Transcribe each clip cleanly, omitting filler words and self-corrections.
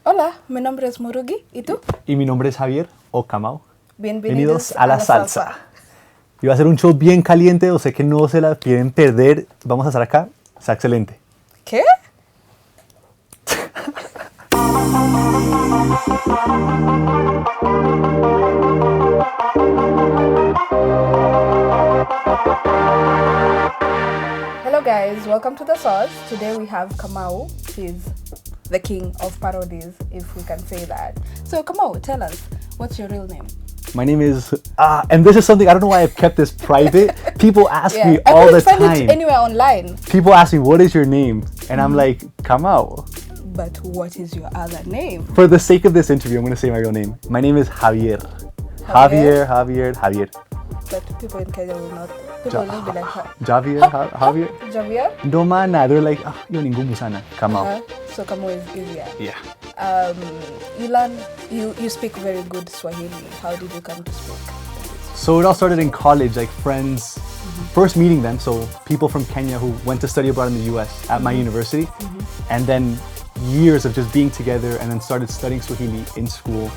Hola, mi nombre es Murugi. ¿Y tú? Y mi nombre es Javier o Kamau. Bienvenidos a la salsa. Y va a ser un show bien caliente, o sea que no se la quieren perder. Vamos a estar acá. Está excelente. ¿Qué? Hello guys, welcome to The Sauce. Today we have Kamau. He's the king of parodies, if we can say that. So Kamau, tell us, what's your real name? My name is, and this is something, I don't know why I've kept this private. People ask me all the time. I couldn't find it anywhere online. People ask me, what is your name? And I'm like, Kamau. But what is your other name? For the sake of this interview, I'm going to say my real name. My name is Javier. Javier. But people in Kenya will not. People will be like, Javier? Javier? No mana, they're like, yo ningumu sana. Kamau. So Kamau is easier. Yeah. You speak very good Swahili. How did you come to speak? So it all started in college, like friends, first meeting them, so people from Kenya who went to study abroad in the US at my university, and then years of just being together, and then started studying Swahili in school,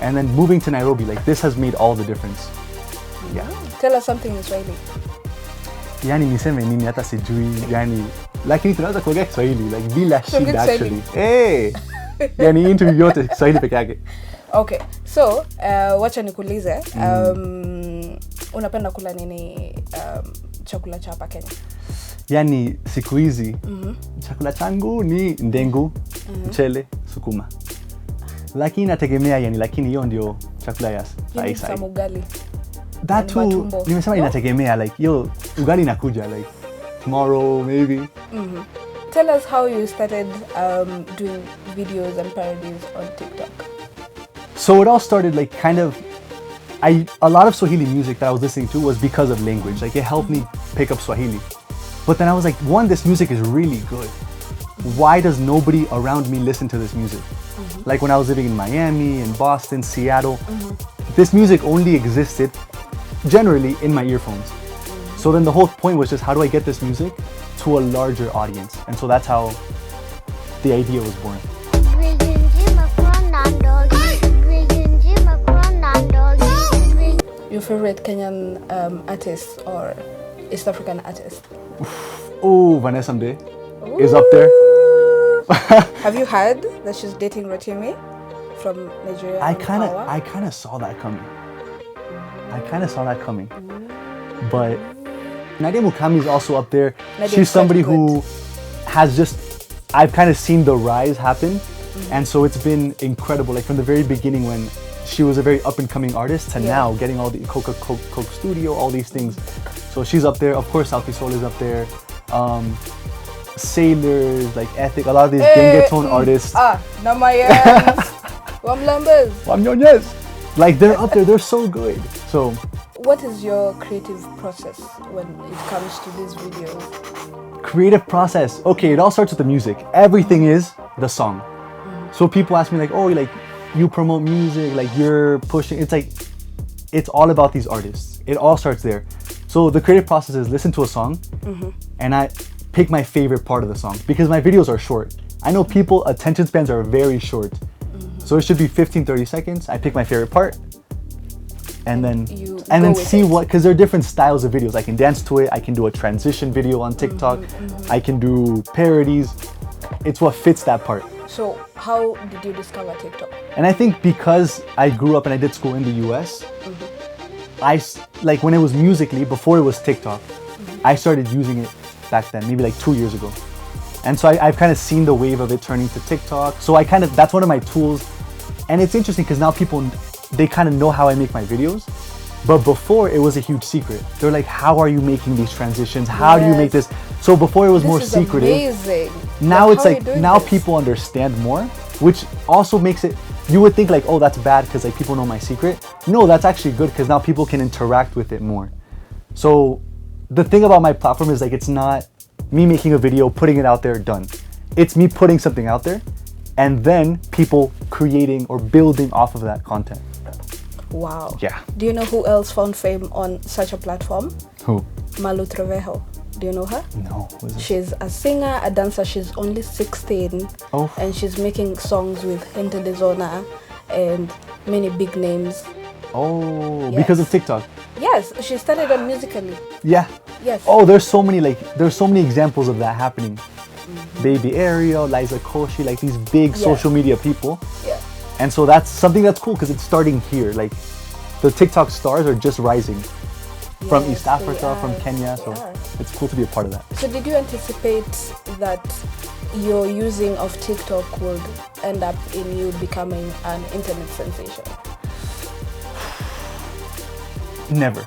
and then moving to Nairobi, like this has made all the difference. Yeah. Tell us something in Swahili. Yani niseme nini hata sijui, yani lakini tunaweza kuongea Kiswahili, like bila shida actually. Hey! Yani interview yote Kiswahili peke yake. Okay, so wacha nikuulize, unapenda kula nini chakula cha hapa Kenya? Yani siku hizi chakula changu ni ndengu, mchele, sukuma. Lakini nategemea yani, lakini hiyo ndio chakula ya saisa. Ugali. That too, nimesema inategemea, like yo ugali inakuja like tomorrow maybe. Tell us how you started doing videos and parodies on TikTok. So it all started like kind of, a lot of Swahili music that I was listening to was because of language. Like it helped me pick up Swahili. But then I was like, one, this music is really good. Why does nobody around me listen to this music? Like when I was living in Miami, in Boston, Seattle, this music only existed generally in my earphones. So then the whole point was just, how do I get this music to a larger audience? And so that's how the idea was born. Your favorite Kenyan artist or East African artist? Oh, Vanessa Mdee is up there. Have you heard that she's dating Rotimi from Nigeria? I kind of saw that coming. But Nadia Mukami is also up there. She's somebody who has just, I've kind of seen the rise happen. And so it's been incredible. Like from the very beginning when she was a very up and coming artist to now getting all the Coke Studio, all these things. So she's up there. Of course, Southie Soul is up there. Sailors, like Ethic, a lot of these Gengetone artists. Namayans, Wamlambas. Wamnyonyes. Like they're up there, they're so good. So what is your creative process when it comes to these videos? Creative process. Okay, it all starts with the music. Everything is the song. So people ask me like, oh, like you promote music, like you're pushing. It's like, it's all about these artists. It all starts there. So the creative process is listen to a song and I pick my favorite part of the song because my videos are short. I know people, attention spans are very short. So it should be 15, 30 seconds. I pick my favorite part and then see what, because there are different styles of videos. I can dance to it. I can do a transition video on TikTok. I can do parodies. It's what fits that part. So how did you discover TikTok? And I think because I grew up and I did school in the US, like when it was Musical.ly, before it was TikTok, I started using it back then, maybe like 2 years ago. And so I've kind of seen the wave of it turning to TikTok. So that's one of my tools. And it's interesting because now people, they kind of know how I make my videos. But before it was a huge secret. They're like, how are you making these transitions? How do you make this? So before it was more secretive. Amazing. Now it's like, now people understand more, which also makes it, you would think like, oh, that's bad because like people know my secret. No, that's actually good because now people can interact with it more. So the thing about my platform is like, it's not me making a video, putting it out there, done. It's me putting something out there and then people creating or building off of that content. Wow. Yeah. Do you know who else found fame on such a platform? Who? Malu Trevejo. Do you know her? No. Who's this? She's a singer, a dancer. She's only 16. Oh. And she's making songs with Gente de Zona and many big names. Oh, Yes. because of TikTok. Yes, she started on Musically. Yeah. Yes. Oh, there's so many examples of that happening. Baby Ariel, Liza Koshy, like these big Yeah. social media people. Yeah. And so that's something that's cool because it's starting here. Like the TikTok stars are just rising from Yes, East they Africa, are. from Kenya. They So are. it's cool to be a part of that. So did you anticipate that your using of TikTok would end up in you becoming an internet sensation? Never.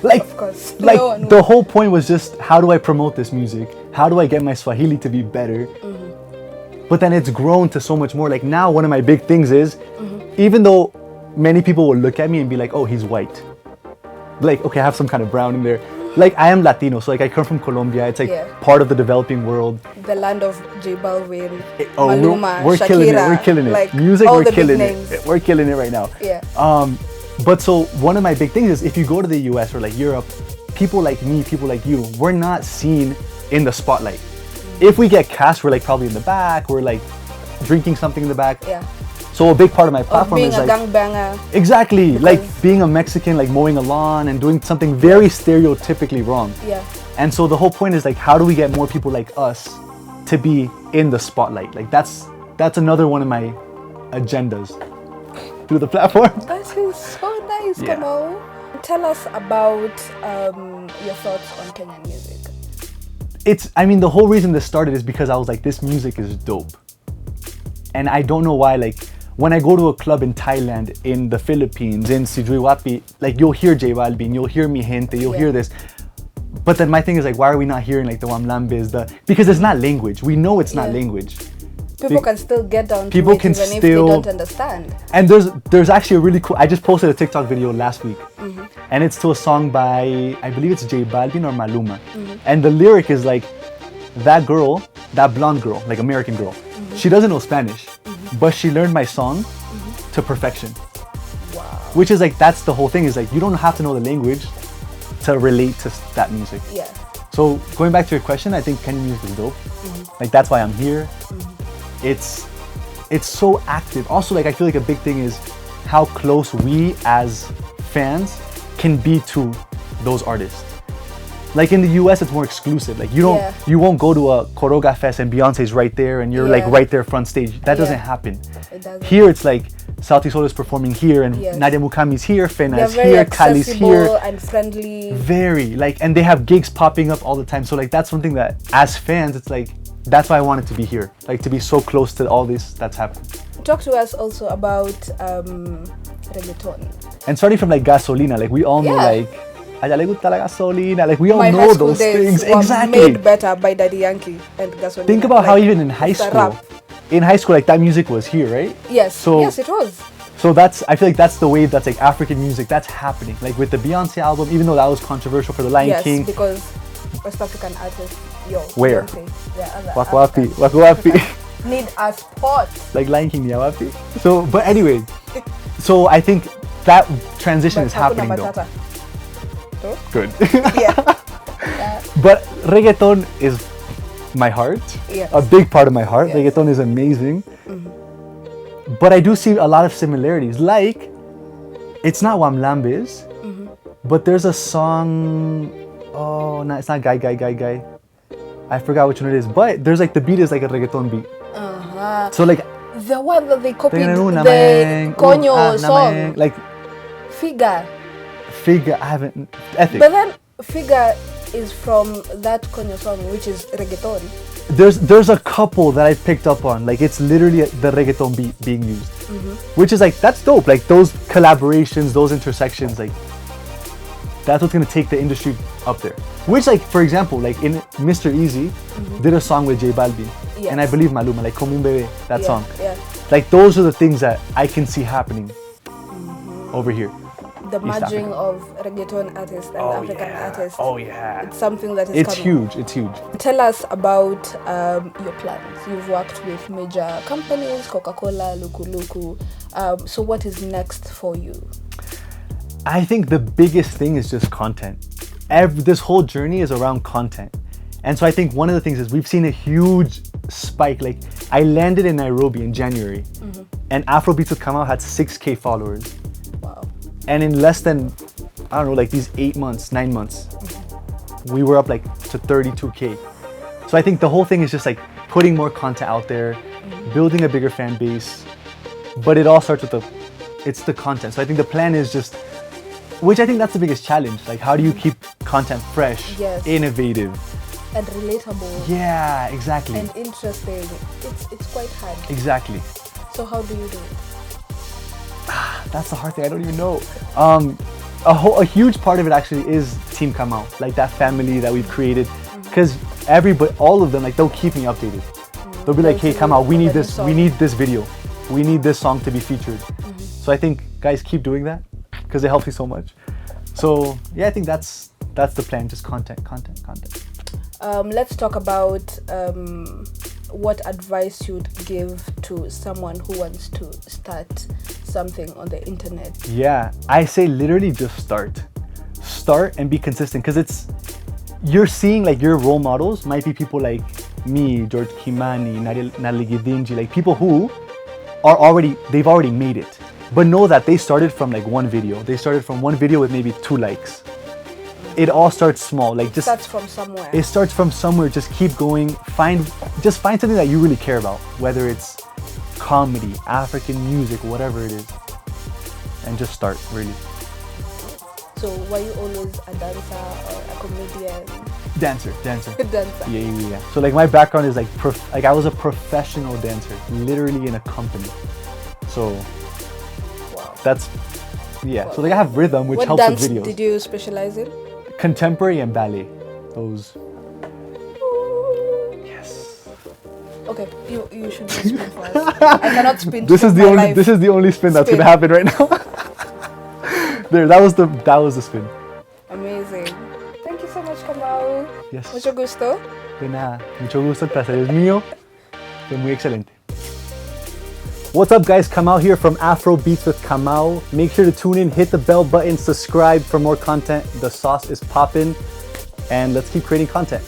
Like, Of course. like No one the would. whole point was just how do I promote this music? How do I get my Swahili to be better? But then it's grown to so much more. Like now, one of my big things is, even though many people will look at me and be like, "Oh, he's white," like, okay, I have some kind of brown in there. Like I am Latino, so like I come from Colombia. It's like Yeah. part of the developing world. The land of J Balvin, Oh, Maluma, we're Shakira, killing it. We're killing it. like Music, all we're the big killing names. it. We're killing it right now. Yeah. But so one of my big things is if you go to the US or like Europe, people like me, people like you, we're not seen in the spotlight. If we get cast, we're like probably in the back, we're like drinking something in the back. Yeah. So a big part of my Of platform being is a like gangbanger. exactly like being a Mexican, like mowing a lawn and doing something very stereotypically wrong. Yeah. And so the whole point is like, how do we get more people like us to be in the spotlight? Like that's another one of my agendas through the platform. That is so nice, Yeah. Kamau. Tell us about your thoughts on Kenyan music. I mean, the whole reason this started is because I was like, this music is dope. And I don't know why, like, when I go to a club in Thailand, in the Philippines, in Sijuiwapi, like, you'll hear J Balvin, you'll hear Mi Gente, you'll Yeah. hear this. But then my thing is like, why are we not hearing like the Wamlambis, because it's not language. We know it's not Yeah. language. People can still get down to People it can even if they still- don't understand. And there's actually a really cool, I just posted a TikTok video last week. And it's to a song by, I believe it's J Balvin or Maluma. And the lyric is like, that girl, that blonde girl, like American girl, she doesn't know Spanish, but she learned my song to perfection. Wow. Which is like, that's the whole thing, is like, you don't have to know the language to relate to that music. Yeah. So going back to your question, I think Kenyan music is dope. Like that's why I'm here. It's so active. Also, like I feel like a big thing is how close we as fans can be to those artists. Like in the US, it's more exclusive. Like Yeah. you won't go to a Koroga Fest and Beyonce's right there and you're like Yeah. right there front stage. That doesn't Yeah. happen. It doesn't. Here it's like Sauti Sol is performing here and Yes. Nadia Mukami's here, Fena They're is very here, Kali's here. accessible and friendly. Very like, and they have gigs popping up all the time. So like that's something that as fans, it's like, that's why I wanted to be here. Like to be so close to all this that's happening. Talk to us also about reggaeton. And starting from like Gasolina, like we all know Yeah. like, a ella le gusta la gasolina, like we all My high know school those days things. were Exactly. made better by Daddy Yankee and Gasolina. Think about how Like, even in high it's a school, rap. like that music was here, right? Yes. So- yes, it was. So I feel like that's the wave that's like African music that's happening. Like with the Beyonce album, even though that was controversial for the Lion Yes, King. because West African artists, Where? Beyonce, the other Wakwapi, Africans, Wakwapi. need a spot. Like Lion King, Yawapi. So, but anyway, so I think that transition But is happening Hakuna though. Matata. So, Good. yeah. But reggaeton is my heart. Yes. A big part of my heart. Yes. Reggaeton is amazing. But I do see a lot of similarities. Like, it's not Wamlambis, but there's a song. Oh, no, it's not Guy. I forgot which one it is. But there's like the beat is like a reggaeton beat. Uh-huh. So like, The one that they copied, the namang, Konyo song, namang, like Figure. figure. I haven't ethic. But then Figure is from that Konyo song, which is reggaeton. There's a couple that I picked up on. Like it's literally the reggaeton beat being used, which is like that's dope. Like those collaborations, those intersections, like that's what's gonna take the industry up there. Which like for example, like in Mr. Easy did a song with J Balvin, Yes. and I believe Maluma, like Como un Bebé, that Yeah, song. Yeah. Like those are the things that I can see happening over here. The East merging Africa. of reggaeton artists and African artists. Oh yeah. It's something that is It's coming. huge. It's huge. Tell us about your plans. You've worked with major companies, Coca-Cola, Luku Luku. So what is next for you? I think the biggest thing is just content. this whole journey is around content. And so I think one of the things is we've seen a huge spike. Like I landed in Nairobi in January and Afrobeats with Kamau had 6K followers. Wow. And in less than, I don't know, like these 8 months, 9 months, we were up like to 32K. So I think the whole thing is just like putting more content out there, building a bigger fan base, but it all starts with it's the content. So I think the plan is just, which I think that's the biggest challenge. Like how do you keep content fresh, Yes. innovative, And relatable. yeah, exactly. And interesting. It's quite hard. Exactly. So how do you do it? That's the hard thing. I don't even know. A huge part of it actually is Team Kamau, like that family that we've created. Because all of them, like they'll keep me updated. They'll be like, hey Kamau, we need this video. We need this song to be featured. So I think guys keep doing that because it helps me so much. So yeah, I think that's the plan. Just content. Let's talk about what advice you'd give to someone who wants to start something on the internet. Yeah, I say literally just start and be consistent, because you're seeing like your role models might be people like me, George Kimani, Natalie Gidinji, like people who they've already made it, but know that they started from like one video. They started from one video with maybe 2 likes. It all starts small, like just starts from somewhere. It starts from somewhere. Just keep going. Find something that you really care about, whether it's comedy, African music, whatever it is, and just start really. So were you always a dancer or a comedian? Dancer. Dancer. Yeah. So like my background is like I was a professional dancer, literally in a company. So Wow. that's yeah. Wow. So like I have rhythm, which What helps dance with videos. did you specialize in? Contemporary and ballet. Those. Yes. Okay, you should just spin for us. I cannot spin. This to is my the only life. this is the only spin that's Spin. gonna happen right now. There, that was the spin. Amazing. Thank you so much, Kamau. Yes. Mucho gusto. De nada. Mucho gusto, el placer es mío. Fue muy excelente. What's up guys, Kamau here from Afro Beats with Kamau. Make sure to tune in, hit the bell button, subscribe for more content. The sauce is poppin', and let's keep creating content.